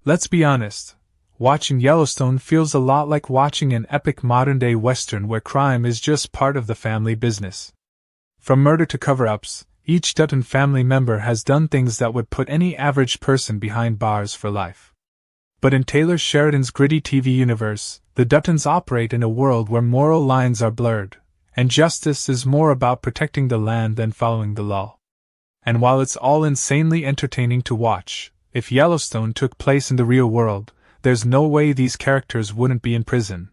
Let's be honest, watching Yellowstone feels a lot like watching an epic modern-day western where crime is just part of the family business. From murder to cover-ups, each Dutton family member has done things that would put any average person behind bars for life. But in Taylor Sheridan's gritty TV universe, the Duttons operate in a world where moral lines are blurred, and justice is more about protecting the land than following the law. And while it's all insanely entertaining to watch, if Yellowstone took place in the real world, there's no way these characters wouldn't be in prison.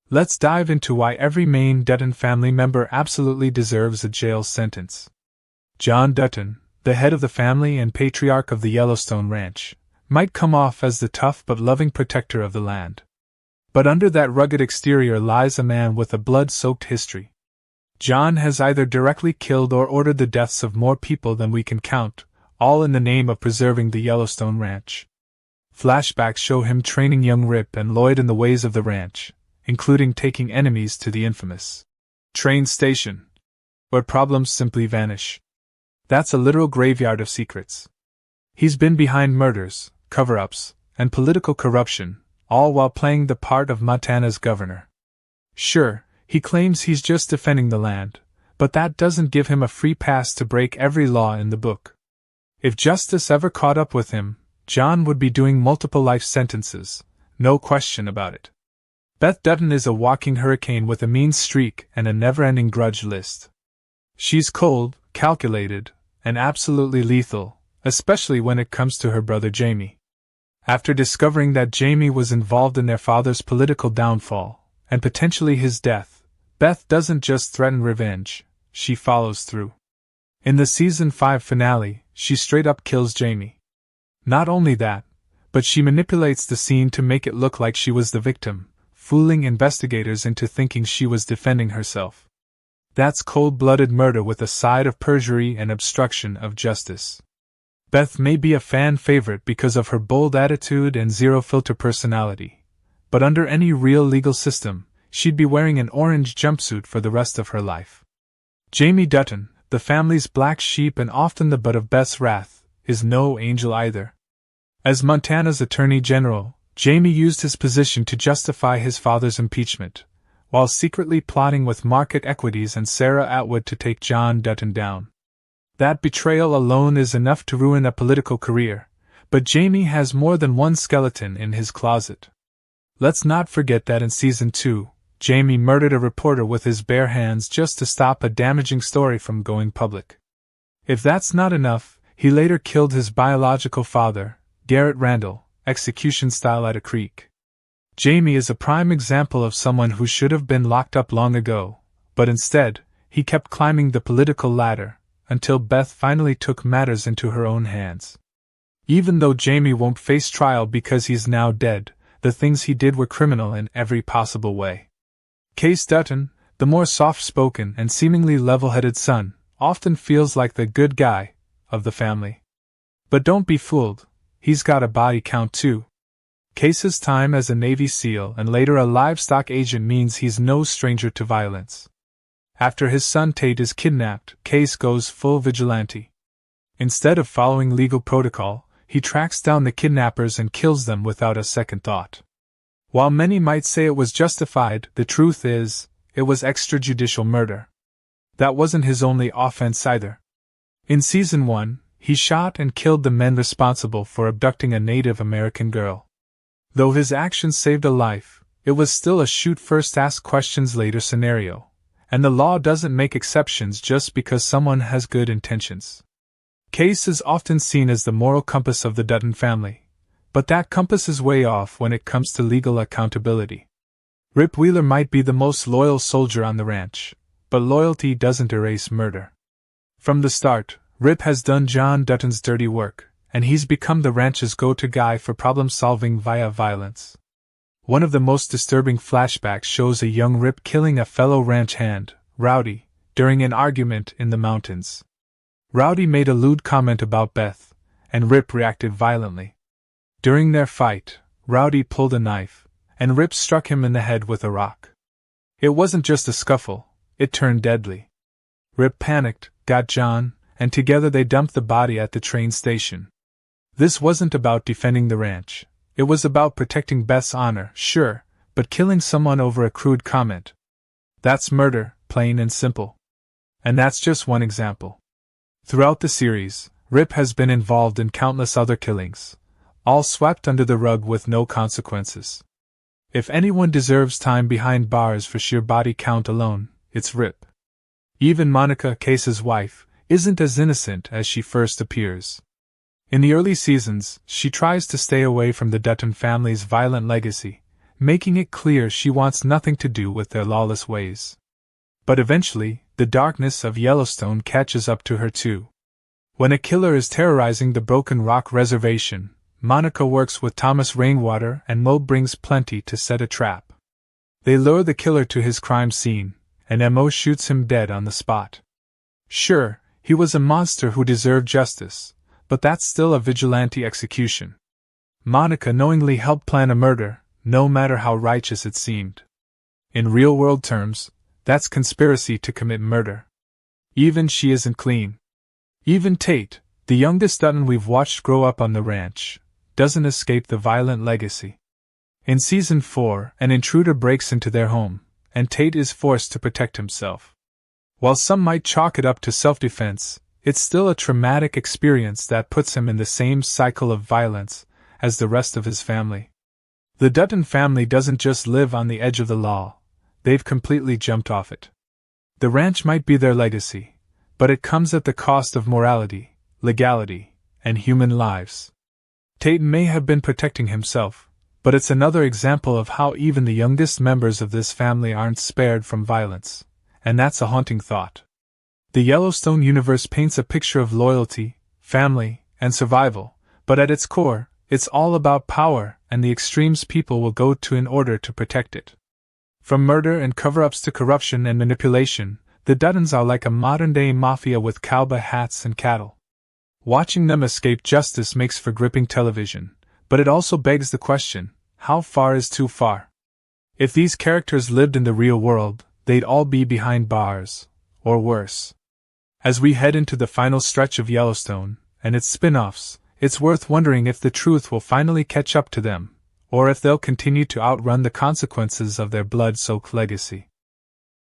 Let's dive into why every main Dutton family member absolutely deserves a jail sentence. John Dutton, the head of the family and patriarch of the Yellowstone Ranch, might come off as the tough but loving protector of the land. But under that rugged exterior lies a man with a blood-soaked history. John has either directly killed or ordered the deaths of more people than we can count, all in the name of preserving the Yellowstone Ranch. Flashbacks show him training young Rip and Lloyd in the ways of the ranch, including taking enemies to the infamous train station, where problems simply vanish. That's a literal graveyard of secrets. He's been behind murders, cover-ups, and political corruption, all while playing the part of Montana's governor. Sure, he claims he's just defending the land, but that doesn't give him a free pass to break every law in the book. If justice ever caught up with him, John would be doing multiple life sentences, no question about it. Beth Dutton is a walking hurricane with a mean streak and a never-ending grudge list. She's cold, calculated, and absolutely lethal, especially when it comes to her brother Jamie. After discovering that Jamie was involved in their father's political downfall, and potentially his death, Beth doesn't just threaten revenge, she follows through. In the Season 5 finale, she straight up kills Jamie. Not only that, but she manipulates the scene to make it look like she was the victim, fooling investigators into thinking she was defending herself. That's cold-blooded murder with a side of perjury and obstruction of justice. Beth may be a fan favorite because of her bold attitude and zero-filter personality, but under any real legal system, she'd be wearing an orange jumpsuit for the rest of her life. Jamie Dutton, the family's black sheep and often the butt of Beth's wrath, is no angel either. As Montana's Attorney General, Jamie used his position to justify his father's impeachment, while secretly plotting with Market Equities and Sarah Atwood to take John Dutton down. That betrayal alone is enough to ruin a political career, but Jamie has more than one skeleton in his closet. Let's not forget that in Season 2, Jamie murdered a reporter with his bare hands just to stop a damaging story from going public. If that's not enough, he later killed his biological father, Garrett Randall, execution-style at a creek. Jamie is a prime example of someone who should have been locked up long ago, but instead, he kept climbing the political ladder, until Beth finally took matters into her own hands. Even though Jamie won't face trial because he's now dead, the things he did were criminal in every possible way. Case Dutton, the more soft-spoken and seemingly level-headed son, often feels like the good guy of the family. But don't be fooled, he's got a body count too. Case's time as a Navy SEAL and later a livestock agent means he's no stranger to violence. After his son Tate is kidnapped, Case goes full vigilante. Instead of following legal protocol, he tracks down the kidnappers and kills them without a second thought. While many might say it was justified, the truth is, it was extrajudicial murder. That wasn't his only offense either. In Season 1, he shot and killed the men responsible for abducting a Native American girl. Though his actions saved a life, it was still a shoot-first-ask-questions-later scenario, and the law doesn't make exceptions just because someone has good intentions. Case is often seen as the moral compass of the Dutton family, but that compass is way off when it comes to legal accountability. Rip Wheeler might be the most loyal soldier on the ranch, but loyalty doesn't erase murder. From the start, Rip has done John Dutton's dirty work, and he's become the ranch's go-to guy for problem-solving via violence. One of the most disturbing flashbacks shows a young Rip killing a fellow ranch hand, Rowdy, during an argument in the mountains. Rowdy made a lewd comment about Beth, and Rip reacted violently. During their fight, Rowdy pulled a knife, and Rip struck him in the head with a rock. It wasn't just a scuffle, it turned deadly. Rip panicked, got John, and together they dumped the body at the train station. This wasn't about defending the ranch, It was about protecting Beth's honor, sure, but killing someone over a crude comment. That's murder, plain and simple. And that's just one example. Throughout the series, Rip has been involved in countless other killings, all swept under the rug with no consequences. If anyone deserves time behind bars for sheer body count alone, it's Rip. Even Monica, Case's wife, isn't as innocent as she first appears. In the early seasons, she tries to stay away from the Dutton family's violent legacy, making it clear she wants nothing to do with their lawless ways. But eventually, the darkness of Yellowstone catches up to her too. When a killer is terrorizing the Broken Rock Reservation, Monica works with Thomas Rainwater and Mo brings Plenty to set a trap. They lure the killer to his crime scene, and Mo shoots him dead on the spot. Sure, he was a monster who deserved justice, but that's still a vigilante execution. Monica knowingly helped plan a murder, no matter how righteous it seemed. In real-world terms, that's conspiracy to commit murder. Even she isn't clean. Even Tate, the youngest Dutton we've watched grow up on the ranch, doesn't escape the violent legacy. In Season 4, an intruder breaks into their home, and Tate is forced to protect himself. While some might chalk it up to self-defense, it's still a traumatic experience that puts him in the same cycle of violence as the rest of his family. The Dutton family doesn't just live on the edge of the law, they've completely jumped off it. The ranch might be their legacy, but it comes at the cost of morality, legality, and human lives. Tate may have been protecting himself, but it's another example of how even the youngest members of this family aren't spared from violence, and that's a haunting thought. The Yellowstone universe paints a picture of loyalty, family, and survival, but at its core, it's all about power and the extremes people will go to in order to protect it. From murder and cover-ups to corruption and manipulation, the Duttons are like a modern-day mafia with cowboy hats and cattle. Watching them escape justice makes for gripping television, but it also begs the question, how far is too far? If these characters lived in the real world, they'd all be behind bars, or worse. As we head into the final stretch of Yellowstone, and its spin-offs, it's worth wondering if the truth will finally catch up to them, or if they'll continue to outrun the consequences of their blood-soaked legacy.